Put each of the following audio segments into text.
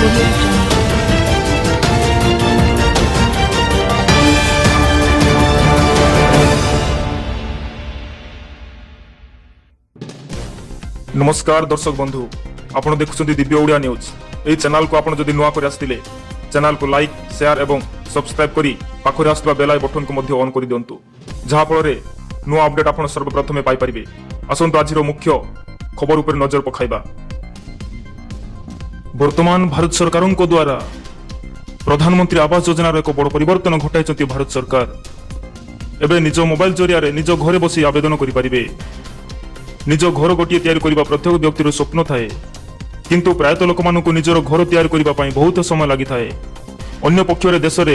Audio Jungle. नमस्कार दर्शक बंधु आपण देखुछन्ती दिव्य ओडिया न्यूज। एई चैनल को आपण जदि नुआ कर आस्तिले चैनल को लाइक शेयर एवं सब्सक्राइब करी पाखरे आस्तबा बेल बटन को मध्ये ऑन करि दियंतु जहा फल रे नुआ अपडेट आपण सर्वप्रथमे पाई परिबे। आसंतु आजिरो मुख्य खबर उपर नजर पकाइबा। वर्तमान भारत सरकार को द्वारा प्रधानमंत्री आवास योजना एक बड़ परिवर्तन घटाई भारत सरकार। एबे निज मोबाइल जरिया रे निज घरे बसी आवेदन करि परिबे। निज घर गोटे तैयारी करने प्रत्येक व्यक्तिर स्वप्न थाए, किंतु प्रायतः लोक मानू निजर घर तैयारी करने बहुत समय लगी थाए। अन्य पक्षरे देश में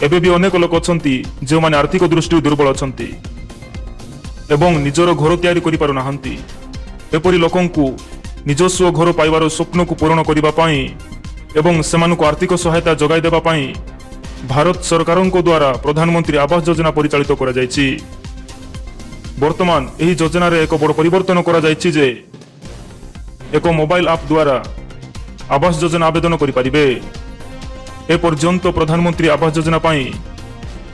एबे भी अनेक लोक अछंती जो माने आर्थिक दृष्टि दुर्बल अछंती एवं निजर घर तैयारी करि पारु नाहंती। एपरि लोकंकु निजस्व घर पाइबार स्वप्न को पूरण करबा पई एवं सेमानकु आर्थिक सहायता जगाई देबा पई भारत सरकार को द्वारा प्रधानमंत्री आवास योजना परिचालित करा जायछि। वर्तमान एही योजना रे एक बड़ परिवर्तन करा जायछि जे एक मोबाइल ऐप द्वारा आवास योजना आवेदन करि परिबे। ए पर्यंत प्रधानमंत्री आवास योजना पई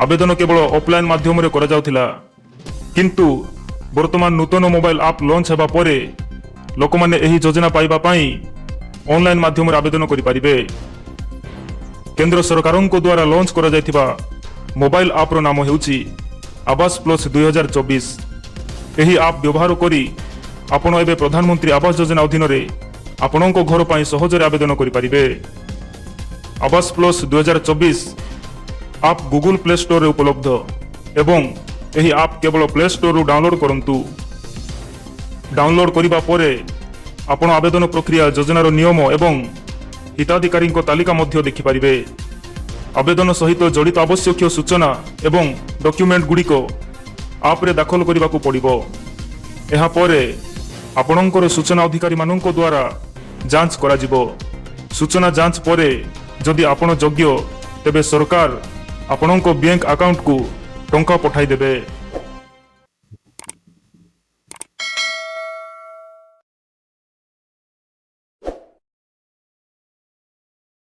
आवेदन केवल ऑफलाइन माध्यम रे करा जाउथिला, किंतु वर्तमान नूतन मोबाइल ऐप लॉन्च हेबा परे लोक माने एही योजना पाइबा पई ऑनलाइन माध्यम रे आवेदन करि परिबे। केंद्र सरकार को द्वारा लॉन्च करा जायथिबा मोबाइल ऐप रो नाम हेउछि आवास प्लस 2024। एही ऐप व्यवहार करी आपण एबे प्रधानमंत्री आवास योजना अधीन रे आपणको घर पई सहजरे आवेदन करि परिबे। आवास plus 2024 app Google play store रे उपलब्ध एवं एही ऐप केवल प्ले स्टोर रु डाउनलोड करंतु। डाउनलोड करिबा परे आपण आवेदन प्रक्रिया योजनार नियम एवं हिताधिकारी तालिका मध्य देखि परिबे। आवेदन सहित जड़ित आवश्यक सूचना एवं डॉक्यूमेंट गुड़िक आप रे दाखल करने को पड़िबो। एहा परे आपणकर सूचना अधिकारी मानक द्वारा जांच करा जिवो। सूचना जांच परे जदि आपण योग्य तेबे सरकार आपणको बैंक अकाउंट को टंका पठाई देबे।